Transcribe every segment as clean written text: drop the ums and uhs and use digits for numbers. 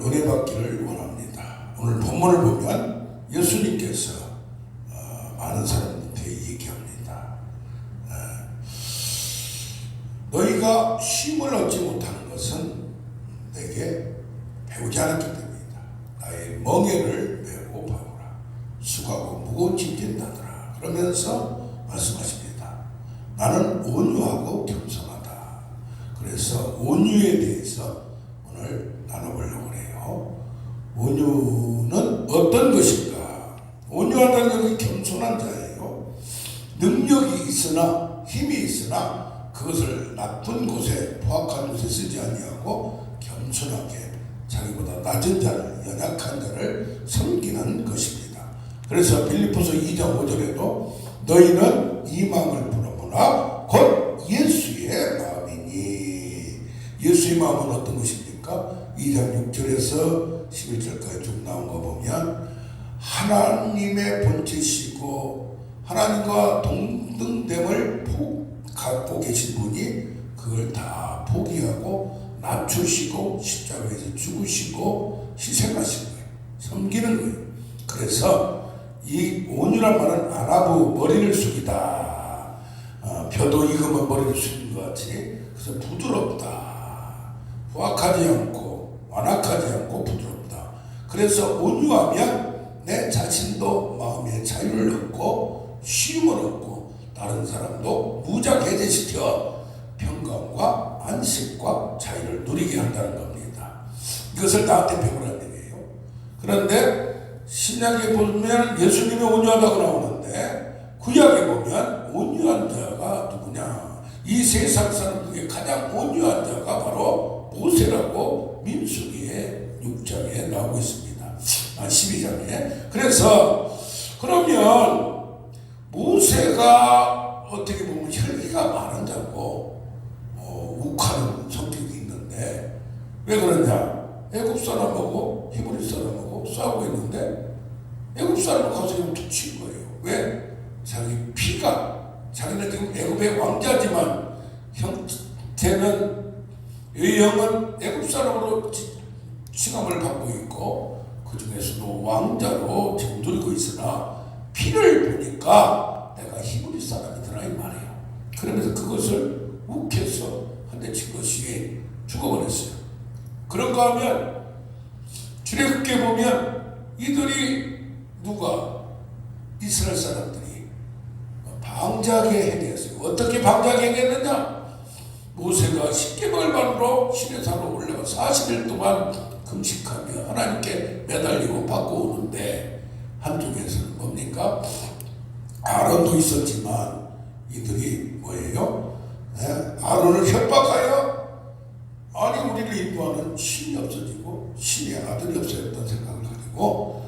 은혜 받기를 원합니다. 오늘 본문을 보면 예수님께서 많은 사람들한테 얘기합니다. 너희가 쉼을 얻지 못하는 것은 내게 배우지 않았기 때문이다. 나의 멍에를 메고 바오라. 수고하고 무거운 짐진 나더라. 그러면서 말씀하십니다. 나는 온유하고 겸손하다. 그래서 온유에 대해서 오늘 나눠보려고 해요. 온유는 어떤 것인가? 온유하다는 것이 겸손한 자예요. 능력이 있으나 힘이 있으나 그것을 나쁜 곳에 포악한 곳에 쓰지 아니하고 겸손하게 자기보다 낮은 자를 연약한 자를 섬기는 것입니다. 그래서 빌립보서 2장 5절에도 너희는 이 마음을 부르구나 곧 예수의 마음이니. 예수의 마음은 어떤 것입니까? 2장 6절에서 11절까지 쭉 나온 거 보면 하나님의 본체시고 하나님과 동등됨을 갖고 계신 분이 그걸 다 포기하고 낮추시고 십자가에서 죽으시고 희생하신 거예요. 섬기는 거예요. 그래서 이 온유란 말은 아나부 머리를 숙이다. 벼도 익으면 머리를 숙이는 것 같이. 그래서 부드럽다. 포악하지 않고 완악하지 않고 부드럽다. 그래서 온유하면 내 자신도 마음의 자유를 얻고 쉼을 얻고 다른 사람도 무작해제시켜 평강과 안식과 자유를 누리게 한다는 겁니다. 이것을 나한테 배우라는 얘기예요. 그런데 신약에 보면 예수님이 온유하다고 나오는데 구약에 보면 온유한 자가 누구냐? 이 세상 사람 중에 가장 온유한 자가 바로 모세라고 민수기의 6장에 나오고 있습니다. 12장에. 그래서 그러면 모세가 어떻게 보면 혈기가 많은 자고 욱하는 성격이 있는데 왜 그러냐? 애굽 사람하고 히브리 사람하고 싸우고 있는데 애굽 사람을 가서 그냥 툭친 거예요. 왜? 자기 피가 자기는 지금 애굽의 왕자지만 형태는 외형은 애굽 사람으로 칭함을 받고 있고 그 중에서도 왕자로 지금 누리고 있으나 피를 보니까 내가 히브리 사람이더라 이 말이에요. 그러면서 그것을 욱해서 한 대 친 것이 죽어버렸어요. 그런가 하면 출애굽기에 보면 이들이 누가 이스라엘 사람들이 방자하게 행했어요. 어떻게 방자하게 행했느냐? 모세가 십계명을 받으러 시내산으로 올라가 40일 동안 금식하며 하나님께 매달리고 받고 오는데 한쪽에서는 뭡니까? 아론도 있었지만 이들이 뭐예요? 아론을 협박하여 아니 우리를 인도하는 신이 없어지고 신의 아들이 없어졌다는 생각을 가지고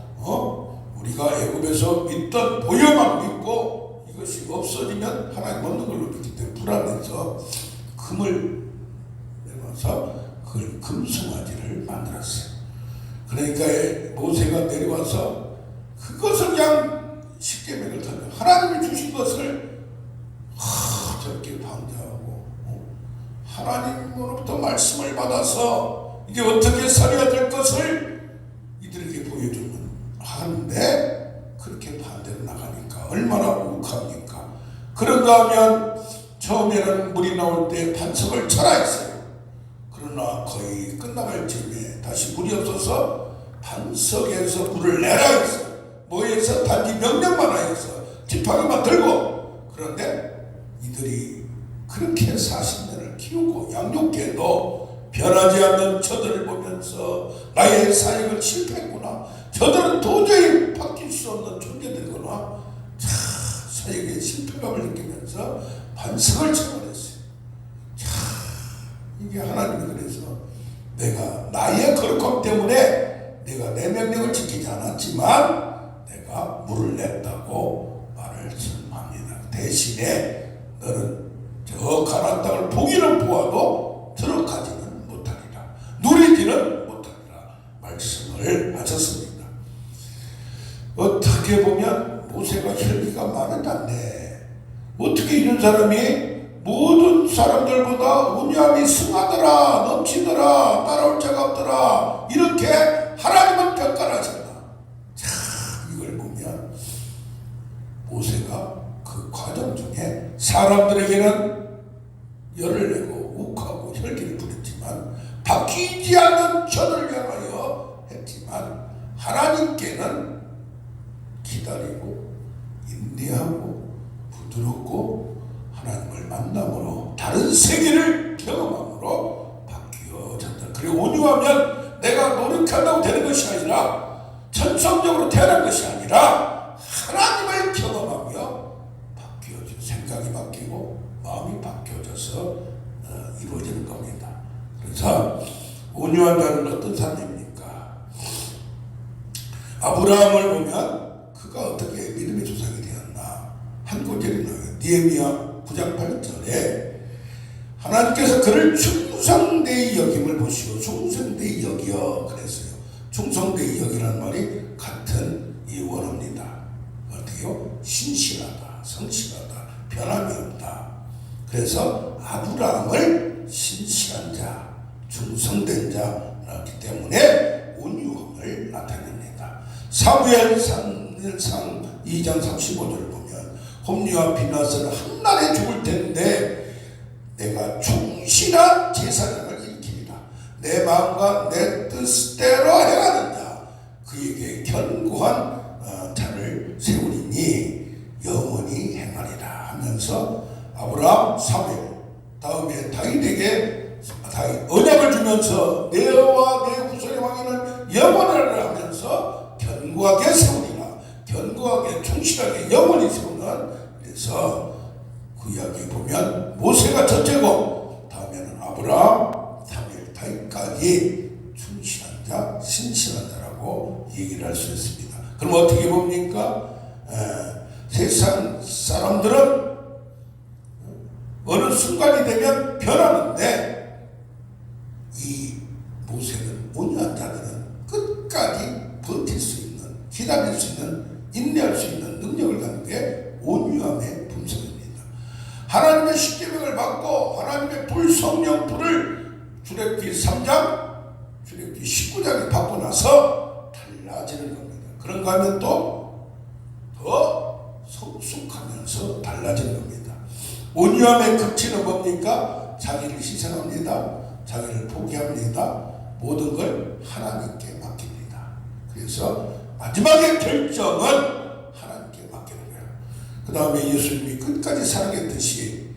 우리가 애굽에서 믿던 보혈만 믿고 이것이 없어지면 하나님 없는 걸로 믿기 때문에 불안해서 금을 내놔서 그걸 금송아지를 만들었어요. 그러니까 모세가 내려와서 그것을 그냥 십계명을 타면 하나님이 주신 것을 저렇게 방자하고 하나님으로부터 말씀을 받아서 이게 어떻게 살아야 될 것을 이들에게 보여주는 하는데 그렇게 반대로 나가니까 얼마나 욱합니까? 그런가 하면 처음에는 물이 나올 때 반석을 쳐라 했어요. 그러나 거의 끝나갈 즈음에 다시 물이 없어서 반석에서 물을 내라 했어요. 뭐해서 단지 명령만 하여서 지팡이만 들고. 그런데 이들이 그렇게 40년을 키우고 양육해도 변하지 않는 저들을 보면서 나의 사역을 실패했구나. 저들은 도저히 바뀔 수 없는 존재들이구나. 사역의 실패감을 느끼면서 반석을 쳐버렸어요. 이게 하나님이 그래서 내가 나의 거룩함 때문에 내가 내 명령을 지키지 않았지만 내가 물을 냈다고 말을 선포합니다. 대신에 너는 저 가나안 땅을 보기는 보아도 들어가지는 못하리라. 누리지는 못하리라. 말씀을 하셨습니다. 어떻게 보면 모세가 혈기가 많은 자인데 어떻게 이런 사람이 모든 사람들보다 온유함이 승하더라, 넘치더라, 따라올 자가 없더라 이렇게 사람들에게는 열을 내고 욱하고 혈기를 부렸지만 바뀌지 않는 저를 향하여 했지만 하나님께는 기다리고 인내하고 부드럽고 하나님을 만남으로 다른 세계를 경험함으로 바뀌어졌다. 그리고 온유하면 내가 노력한다고 되는 것이 아니라 천성적으로 태어난 것이 아니라 하나님을 경험하며 바뀌어져 생각이 바뀌고 마음이 바뀌어져서 이루어지는 겁니다. 그래서 온유한 자는 어떤 사람입니까? 아브라함을 보면 그가 어떻게 믿음의 조상이 되었나 한 구절이 나와요. 느헤미야 9장 8절에 하나님께서 그를 충성되이 여김을 보시오. 충성되이 여기어 그랬어요. 충성되이 여기라는 말이 같은 이 원어입니다. 어떻게요? 신실하다, 성실하다, 변함이 없다. 그래서 아브라함을 신실한 자, 충성된 자라기 때문에 온유함을 나타냅니다. 사무엘상 2장 35절을 보면 홈리와 비나스는 한날에 죽을 텐데 내가 충실한 제사장을 일으키리라. 내 마음과 내 뜻대로 행하는 자 그에게 견고한 자를 세우리니 영원히 행하리라 하면서 아브라함, 사무엘 다음에 다윗에게 언약을 주면서 내와 내 후손의 왕위는 영원하리라 하면서 견고하게 세우리라. 견고하게 충실하게 영원히 세우는. 그래서 그 이야기에 보면 모세가 첫째고 다음에는 아브라함, 사무엘, 다윗까지 충실한 자, 신실한 자라고 얘기를 할 수 있습니다. 그럼 어떻게 봅니까? 세상 사람들은 어느 순간이 되면 변하는데 이 모세는 온유한 자들은 끝까지 버틸 수 있는, 기다릴 수 있는, 인내할 수 있는 능력을 갖는 게 온유함의 품성입니다. 하나님의 십계명을 받고 하나님의 불성령 불을 출애굽기 3장, 출애굽기 19장에 받고 나서 달라지는 겁니다. 그런가 하면 또 더 성숙하면서 달라지는 겁니다. 온유함의 극치는 뭡니까? 자기를 희생합니다. 자기를 포기합니다. 모든 걸 하나님께 맡깁니다. 그래서 마지막의 결정은 하나님께 맡기는 거예요. 그 다음에 예수님이 끝까지 사랑했듯이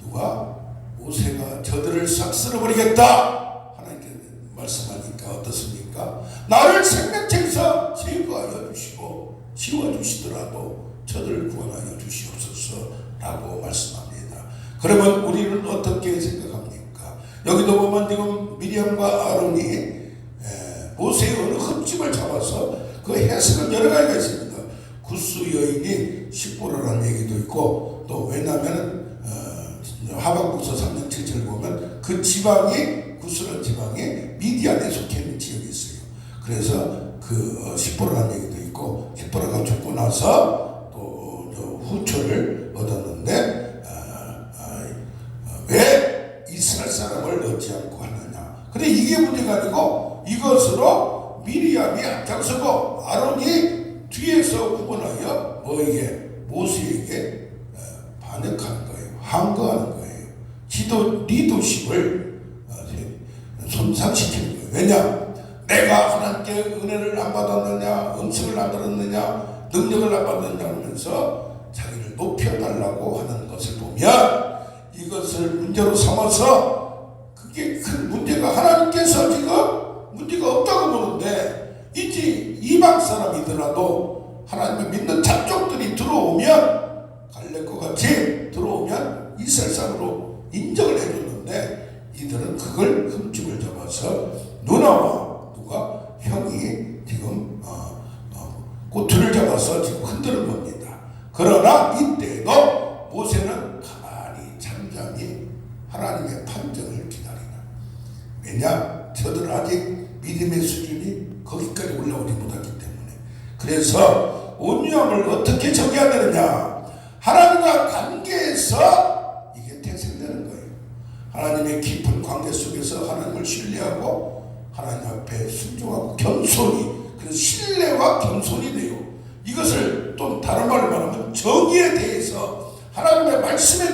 누가 모세가 저들을 싹 쓸어버리겠다 하나님께 말씀하니까 어떻습니까? 나를 생명책에서 제거하여 주시고 지워주시더라도 저들을 구원하여 주시옵소서라고 말씀합니다. 그러면 우리는 어떻게 생각합니까? 여기도 보면 지금 미리암과 아론이 모세의 어느 흠집을 잡아서 그 해석은 여러 가지가 있습니다. 구스 여인이 십보라라는 얘기도 있고 또 왜냐하면 하박국서 3장 7절을 보면 그 지방이 구스라는 지방이 미디안에 속해 있는 지역이 있어요. 그래서 그 십보라라는 얘기도 있고 십보라가 죽고 나서 또 후초를 얻었는데 왜 이스라엘 사람을 얻지 않고 하느냐. 근데 이게 문제가 아니고 이것으로 미리암이 앞장서고 아론이 뒤에서 구원하여 모세에게 반역하는 거예요. 항거하는 거예요. 리더십을 손상시키는 거예요. 왜냐? 내가 하나님께 은혜를 안 받았느냐, 음식을 안 들었느냐, 능력을 안 받았느냐 하면서 자기를 높여달라고 하는 것을 보면 이것을 문제로 삼아서 그게 큰 문제가 하나님께서 지금 문제가 없다고 보는데 이제 이방 사람이더라도 하나님을 믿는 잡족들이 들어오면 갈렙과 같이 들어오면 이스라엘 사람으로 인정을 해줬는데 이들은 그걸 흠집을 잡아서 누나와 형이 지금 꼬투리를 잡아서 지금 흔드는 겁니다. 그러나 이때도 모세는 가만히 잠잠히 하나님의 판정을 기다리는. 왜냐? 저들은 아직 믿음의 수준이 거기까지 올라오지 못하기 때문에. 그래서 온유함을 어떻게 정해야 되느냐? 하나님과 관계에서 이게 태생되는 거예요. 하나님의 깊은 관계 속에서 하나님을 신뢰하고 하나님 앞에 순종하고 겸손히, 그래서 신뢰와 겸손이 돼요. 이것을 또 다른 말로 말하면 정의에 대해서 하나님의 말씀에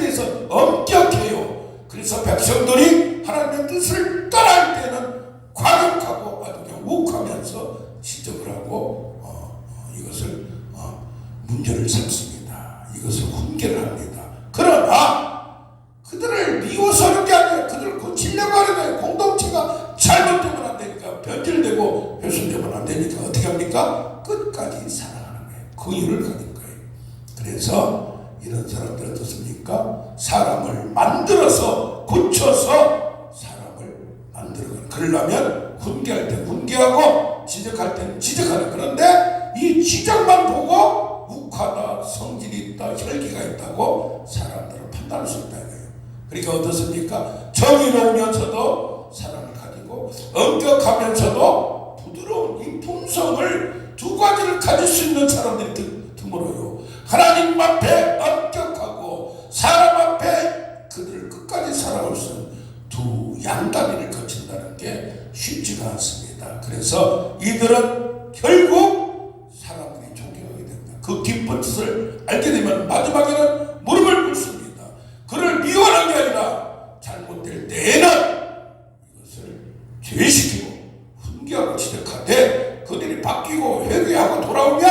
되니까 어떻게 합니까? 끝까지 사랑하는 거예요. 긍휼을 가진 거예요. 그래서 이런 사람들 어떻습니까? 사람을 만들어서 고쳐서 사람을 만들어가는. 그러려면 훈계할 때 훈계하고 지적할 때는 지적하는. 그런데 이 지적만 보고 욱하다, 성질이 있다, 혈기가 있다고 사람들은 판단할 수 있다는 거예요. 그러니까 어떻습니까? 정의로우면서도 사랑을 가지고 엄격하면서도 부드러운 이 품성을 두 가지를 가질 수 있는 사람들이 드물어요. 하나님 앞에 엄격하고 사람 앞에 그들을 끝까지 사랑할 수 있는 두 양다리를 거친다는 게 쉽지가 않습니다. 그래서 이들은 결국 사람들이 존경하게 됩니다. 그 깊은 뜻을 알게 되면 마지막에는 무릎을 꿇습니다. 그를 미워하는 게 아니라 잘못될 때에는 이것을 제외시키고 훈계하고 지적하되 그들이 바뀌고 회개하고 돌아오면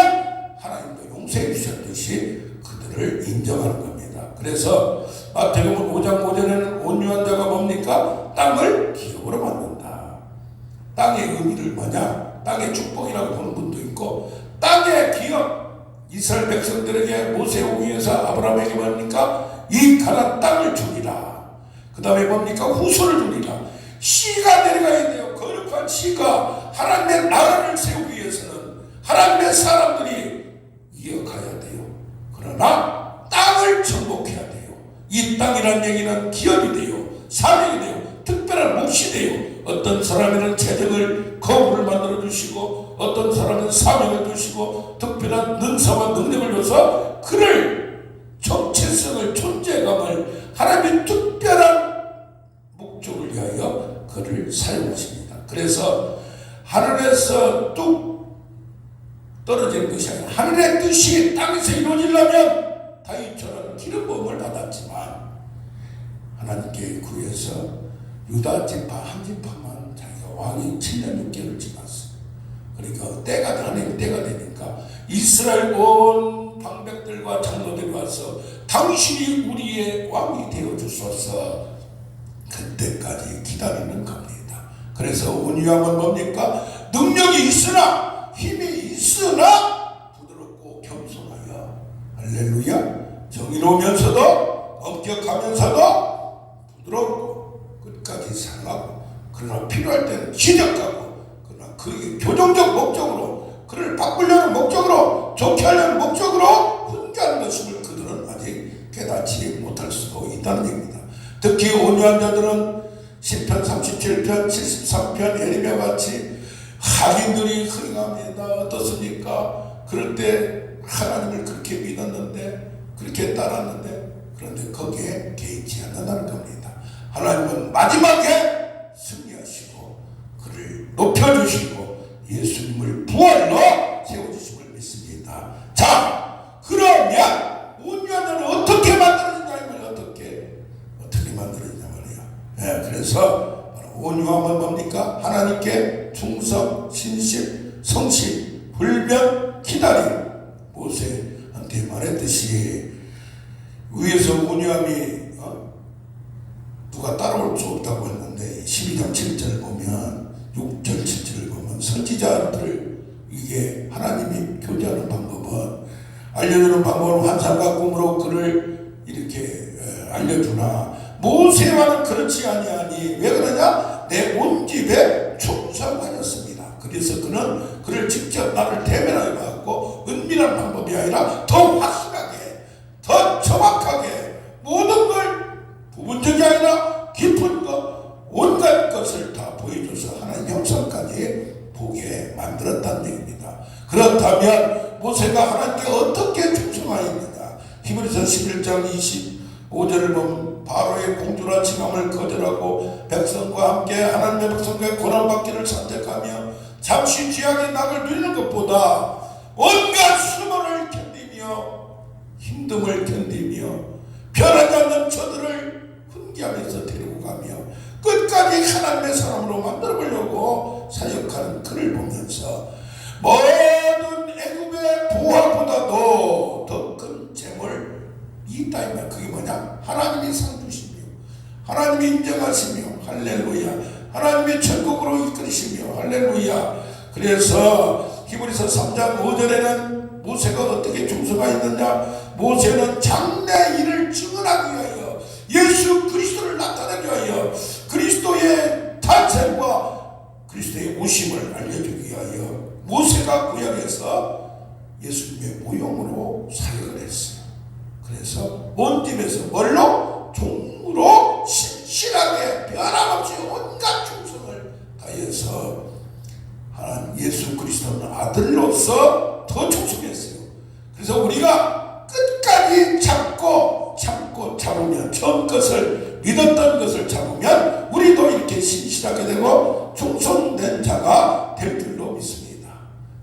하나님도 용서해 주셨듯이 그들을 인정하는 겁니다. 그래서 마태복음 5장 5절에는 온유한 자가 뭡니까? 땅을 기업으로 만든다. 땅의 의미를 뭐냐? 땅의 축복이라고 보는 분도 있고, 땅의 기업, 이스라엘 백성들에게 모세에 위해서 아브라함에게 뭡니까? 이 가나안 땅을 주리라. 그 다음에 뭡니까? 후손을 주리라. 씨가 내려가야 돼요. 거룩한 씨가 하나님의 나라를 세우기 위해서는 하나님의 사람들이 이어가야 돼요. 그러나 땅을 정복해야 돼요. 이 땅이라는 얘기는 기업이 돼요. 사명이 돼요. 특별한 몫이 돼요. 어떤 사람에는 재정을 거부를 만들어 주시고, 어떤 사람은 사명을 주시고, 특별한 능사와 능력을 줘서 그를 정체성을, 존재감을 하나님의 특별한 목적을 위하여 그를 사용하십니다. 그래서 하늘에서 뚝 떨어지는 것이 아니라 하늘의 뜻이 땅에서 이루어지려면 다윗처럼 기름 부음을 받았지만 하나님께 구해서 유다 지파 한 지파만 자기가 왕이 7년 6개월을 지났어요. 그러니까 때가 하나님 때가 되니까 이스라엘 온 방백들과 장로들이 와서 당신이 우리의 왕이 되어 주소서, 그때까지 기다리는 겁니다. 그래서 온유함은 뭡니까? 능력이 있으나, 힘이 있으나 부드럽고 겸손하여, 할렐루야, 정의로우면서도 엄격하면서도 부드럽고 끝까지 사랑하고, 그러나 필요할 때는 지적하고, 그러나 그의 교정적 목적으로, 그를 바꾸려는 목적으로, 좋게 하려는 목적으로 훈계하는 것임을 그들은 아직 깨닫지 못할 수도 있다는 얘기입니다. 특히 온유한 자들은 시편 37편 73편 예레미야 같이 악인들이 흥합니다. 어떻습니까? 그럴 때 하나님을 그렇게 믿었는데, 그렇게 따랐는데, 그런데 거기에 개의치 않는다는 겁니다. 하나님은 마지막에 승리하시고 그를 높여주시고 예수님을 부활로 세워주심을 믿습니다. 자, 그러면 온유한 자는 어떻게 만들어지냐? 어떻게 만들어지냐 말이야. 그래서 온유함은 뭡니까? 하나님께 충성, 신심, 성실, 불변, 기다림. 모세한테 말했듯이 위에서 온유함이 누가 따라올 수 없다고 했는데 12장 7절을 보면, 6절 7절을 보면 선지자들을 이게 하나님이 교제하는 방법은, 알려주는 방법은 환상과 꿈으로 그를 이렇게 알려주나 모세와는 그렇지 아니하니. 왜 그러냐? 내 온 집에 충성하였습니다. 그래서 그는 그를 직접 나를 대면하여 봤고, 은밀한 방법이 아니라 더 확실하게, 더 정확하게 모든 걸, 부분적이 아니라 깊은 것, 온갖 것을 다 보여줘서 하나님 형상까지 보게 만들었다는 얘기입니다. 그렇다면 모세가 하나님께 어떻게 충성하였느냐? 히브리서 11장 25절을 보면 바로의 공주라 칭함을 거절하고 백성과 함께 하나님의 백성과의 고난받기를 선택하며 잠시 죄악의 낙을 누리는 것보다 온갖 수모를 견디며 힘듦을 견디며 변하지 않는 저들을 훈계하면서 데리고 가며 끝까지 하나님의 사람으로 만들어보려고 사역하는 그를 보면서 모든 애굽의 부하보다도 더 큰 재물이 있다 이 말. 그게 뭐냐? 하나님이 상 주시며 하나님이 인정하시며 할렐루야, 하나님의 천국으로 이끌으시며 할렐루야, 그래서 히브리서 3장 5절에는 모세가 어떻게 충성가 있느냐, 모세는 장래 일을 증언하기 위하여 예수 그리스도를 나타내기 위하여 그리스도의 탄생과 그리스도의 오심을 알려주기 위하여 모세가 구약에서 예수님의 모형으로 사역을 했어요. 그래서 온 집에서 뭘로? 종으로 신실하게 변함없이 온갖 충성을 다해서 하나님 예수 그리스도는 아들로서 더 충성했어요. 그래서 우리가 끝까지 참고 잡으면, 처음 것을 믿었던 것을 잡으면 우리도 이렇게 신실하게 되고 충성된 자가 될 줄로 믿습니다.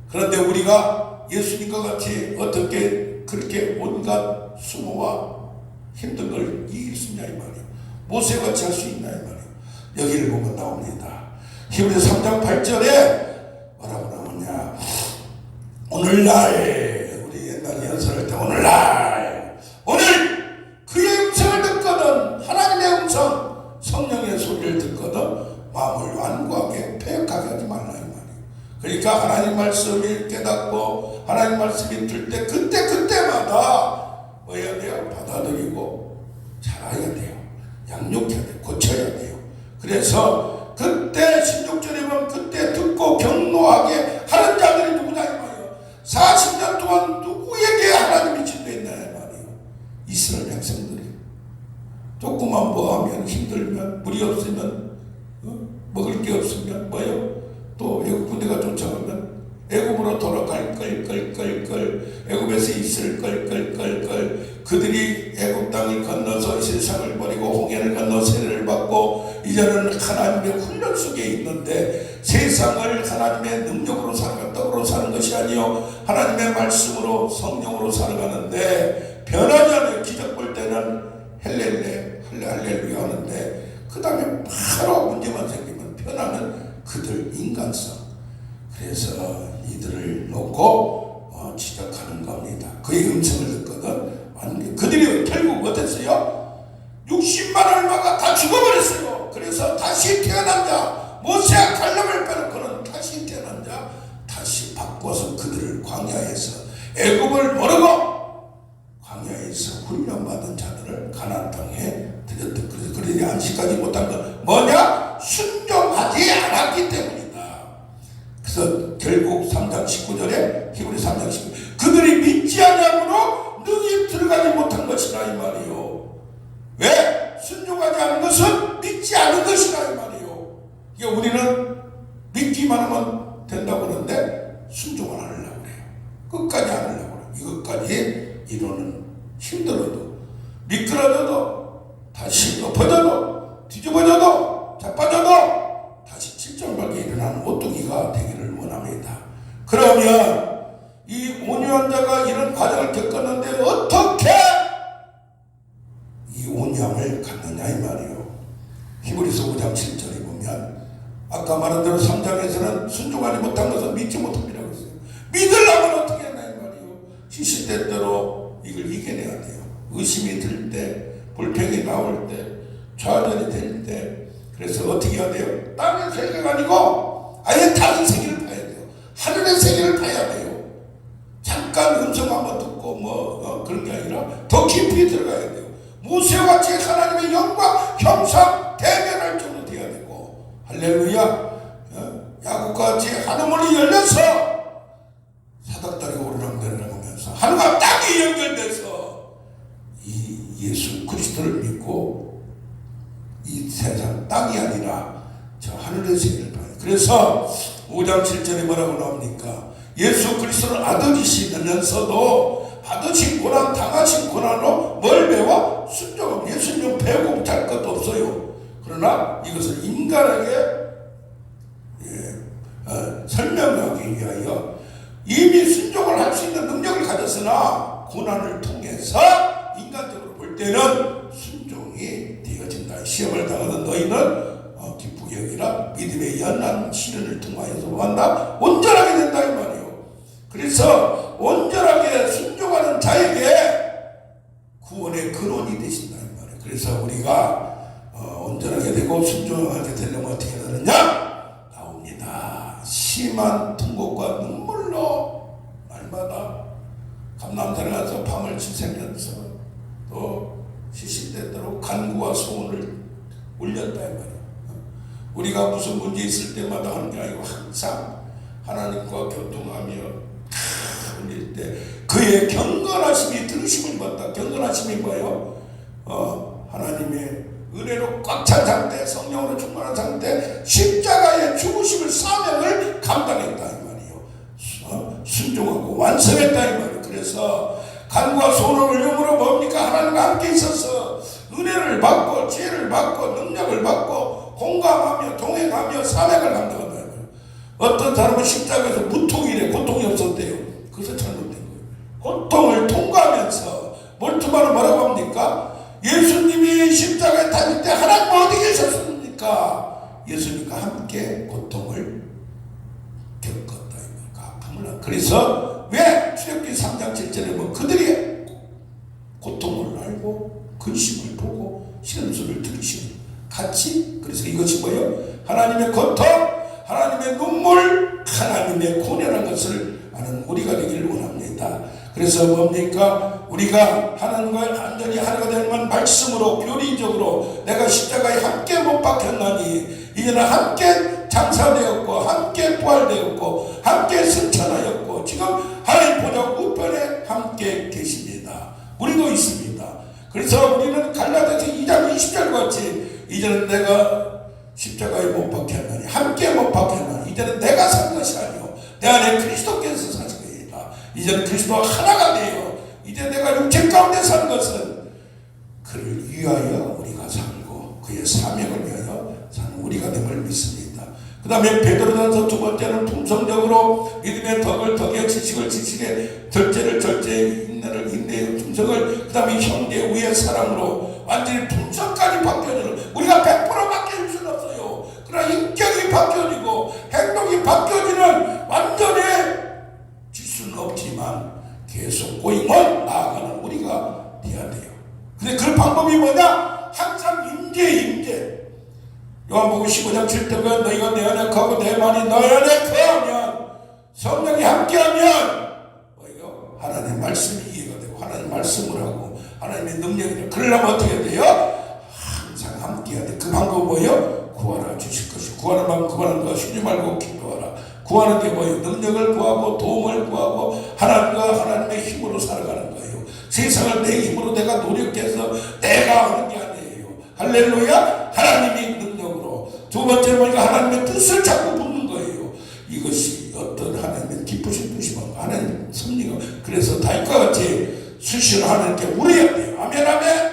그런데 우리가 예수님과 같이 어떻게 그렇게 온갖 수모와 힘든 걸 이길 수 있냐 이 말이에요. 모세같이 할 수 있냐 이 말이에요. 여기를 보면 나옵니다. 히브리서 3장 8절에 뭐라고 나오냐, 오늘날, 우리 옛날에 연설할 때 오늘 그의 음성을 듣거든, 하나님의 음성, 성령의 소리를 듣거든 마음을 완고하게 패역하게 하지 말라 이 말이에요. 그러니까 하나님 말씀을 깨닫고 하나님 말씀이 들 때 그때마다 뭐 해야 돼요? 받아들이고 잘해야 돼요. 양육해야 돼요. 고쳐야 돼요. 그래서 그때 16절에 보면 그때 듣고 경노하게 하는 자들이 누구냐 이 말이에요. 40년 동안 누구에게 하나님이 진도했냐 이 말이에요. 이스라엘 백성들이 조금만 뭐하면 힘들면, 물이 없으면, 먹을 게 없으면 뭐예요? 또 애국 군대가 쫓아가면 애국으로 돌아갈 걸, 애국에서 있을 걸, 그들이 애국 땅을 건너서 세상을 버리고 홍해를 건너 세례를 받고 이제는 하나님의 훈련 속에 있는데, 세상을 하나님의 능력으로 살아가 떡으로 사는 것이 아니요 하나님의 말씀으로 성령으로 살아가는데, 변하지 않아요. 기적 볼 때는 할렐루야 하는데 그 다음에 바로 문제만 생기면 변하는 그들 인간성. 그래서 이들을 놓고 지적하는 겁니다. 그의 음성을 듣거든 그들이 결국 어땠어요? 60만 얼마가 다 죽어버렸어요. 그래서 다시 태어난 자, 모세와 칼렙을 빼놓고는 다시 태어난 자 다시 바꿔서 그들을 광야에서, 애굽을 모르고 광야에서 훈련받은 자들을 가나안 땅에 들였던. 그래서 그들이 안식하지 못한 건 뭐냐? 순종하지 않았기 때문이다. 그래서 결국 3장 19절에 히브리 3장 19절, 그들이 믿지 않음으로 능히 들어가지 못한 것이라 이 말이요. 왜? 순종하지 않은 것은 믿지 않은 것이라 이 말이요. 이게 우리는 믿기만 하면 된다고 그러는데 순종을 안 하려고 그래요. 끝까지 안 하려고 그래요. 이것까지 이루는 힘들어도, 미끄러져도, 다시 엎어져도, 뒤집어져도, 자빠져도 다시 칠정밖에 일어나는 오뚜기가 되기를 원합니다. 그러면 이 온유한 자가 이런 과정을 겪었는데 어떻게 이 온유함을 갖느냐 이 말이에요. 히브리서 5장 7절에 보면 아까 말한 대로 3장에서는 순종하지 못한 것은 믿지 못함이라고 했어요. 믿으려면 어떻게 했나 이 말이에요. 시시때때로 이걸 이겨내야 돼요. 의심이 들 때, 불평이 나올 때, 좌절이 될 때, 그래서 어떻게 해야 돼요? 땅의 세계가 아니고 아예 다른 세계를 봐야 돼요. 하늘의 세계를 봐야 돼요. 잠깐 음성 한번 듣고 그런 게 아니라 더 깊이 들어가야 돼요. 모세와 같이 하나님의 영광, 형상, 대면할 정도 돼야 되고, 할렐루야. 야곱과 같이 하늘문이 열려서 사닥다리가 오르락내리락 하면서 하늘과 땅이 연결돼서 이 예수 그리스도를 믿고 이 세상 땅이 아니라 저 하늘의 세계를 봐요. 그래서 5장 7절에 뭐라고 나옵니까? 예수 그리스도는 아들이시면서도 아들이 고난 당하신 고난으로 뭘 배워? 순종은 예수님은 배우고 못할 것도 없어요. 그러나 이것을 인간에게 설명하기 위하여 이미 순종을 할 수 있는 능력을 가졌으나 고난을 통해서 인간적으로 볼 때는 순종이 되어진다. 시험을 당하는 너희는 기쁘게 여기라. 믿음의 연한 시련을 통하여서 뭐한다? 온전하게 된다 이 말이에요. 그래서 온전하게 순종하는 자에게 구원의 근원이 되신다 이 말이에요. 그래서 우리가 온전하게 되고 순종하게 되려면 어떻게 되느냐? 나옵니다. 심한 통곡과 눈물로 날마다 감남산에 가서 밤을 지새면서 또 시시때때로 간구와 소원을 올렸다 이 말이야. 우리가 무슨 문제 있을 때마다 하는 게 아니고 항상 하나님과 교통하며 올릴 때 그의 경건하심이 들으심을 받다. 경건하심이 뭐예요? 하나님의 은혜로 꽉 찬 상태, 성령으로 충만한 상태, 십자가의 죽으심을 사명을 감당했다 이 말이에요. 순종하고 완성했다 이 말이에요. 그래서 간과 소원을 올림으로 뭡니까? 하나님과 함께 있어서 은혜를 받고 지혜를 받고 능력을 받고 공감하며 동행하며 사명을 감당한다 이 말이에요. 어떤 사람은 십자가에서 무통이래. 고통이 없었대요. 그것은 잘못된 거예요. 고통을 통과하면서 몰투바는 뭐라고 합니까? 예수님이 십자가에 다닐 때 하나님 어디 계셨습니까? 예수님과 함께 고통을 겪었다. 아픔을. 그래서 왜 출애굽기 3장 7절에 뭐 그들이 고통을 알고 근심을 보고 시름소리를 들으시고 같이. 그래서 이것이 뭐예요? 하나님의 고통, 하나님의 눈물, 하나님의 고뇌라는 것을 아는 우리가 되기를 원합니다. 그래서 뭡니까? 우리가 하나님과 완전히 하나가 되는 말씀으로 교리적으로 내가 십자가에 함께 못 박혔나니 이제는 함께 장사되었고 함께 부활되었고 함께 승천하였고 지금 하나님 보좌 우편에 함께 계십니다. 우리도 있습니다. 그래서 우리는 갈라디아서 2장 20절 같이 이제는 내가 십자가에 못 박혔나니 함께 못 박혔나니 이제는 내가 산 것이 아니요 내 안에 그리스도께서 사시니라. 이제는 그리스도와 하나가 되어 이제 내가 육체 가운데 사는 것은 그를 위하여 우리가 살고 그의 사명을 위하여 사는 우리가 됨을 믿습니다. 그 다음에 베드로전서 두 번째는 품성적으로 믿음의 덕을 덕에 지식을 지식에 절제를 절제에 인내를 인내에 품성을 그 다음에 형제 우의 사랑으로 완전히 품성까지 바뀌어지는 우리가 100% 바뀔 수는 없어요. 그러나 인격이 바뀌어지고 행동이 바뀌어지는 완전히 질 수는 없지만 계속 고임을 나아가는 우리가 돼야 돼요. 근데 그 방법이 뭐냐? 항상 임재. 요한복음 15장 7절에 너희가 내 안에 거하고 내 말이 너희 안에 거하면 성령이 함께하면 뭐예요? 하나님의 말씀이 이해가 되고 하나님의 말씀을 하고 하나님의 능력이 되고 그러려면 어떻게 돼요? 항상 함께해야 돼. 그 방법은 뭐예요? 구하라 주실 것이고 구하라면 구하는 거 쉬지 말고 기도하라. 구하는 게 뭐예요? 능력을 구하고 도움을 구하고 하나님과 하나님의 힘으로 살아가는 거예요. 세상을 내 힘으로 내가 노력해서 내가 하는 게 아니에요. 할렐루야. 하나님이 능력으로. 두 번째는 뭐니까 하나님의 뜻을 자꾸 묻는 거예요. 이것이 어떤 하나님의 기쁘신 뜻이고 하나님의 섭리가. 그래서 다윗과 같이 수시로 하나님께 물어야 돼요. 아멘 아멘.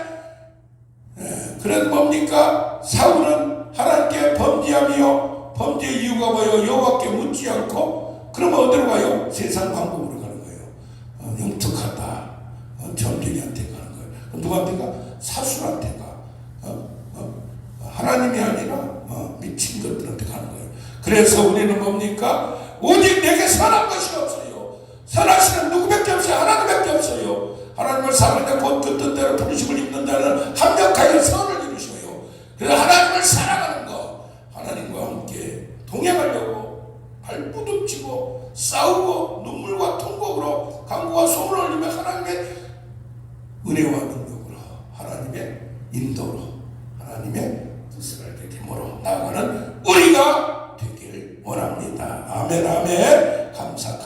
그래서 뭡니까? 사울은 하나님께 범죄하며 범죄 이유가 뭐예요? 여호와께 묻지 않고 그러면 어디로 가요? 세상 방법으로 가는 거예요. 영특하다. 점쟁이한테 가는 거예요. 누구한테 가? 사술한테 가. 하나님이 아니라 미친 것들한테 가는 거예요. 그래서 우리는 뭡니까? 오직 내게 선한 것이 없어요. 선하시는 누구밖에 없어요. 하나님밖에 없어요. 하나님을 사랑하는 곧 그 뜻대로 부르심을 입는 자는 합력하여 선을 이루셔요. 그래서 하나님을 사랑하는 거, 하나님과 함께 동행하려고 발부둥치고 싸우고 눈물과 통곡으로 간구와 소원을 올리며 하나님의 은혜와 능력으로 하나님의 인도로 하나님의 뜻을 알게 됨으로 나아가는 우리가 되길 원합니다. 아멘 아멘. 감사합니다.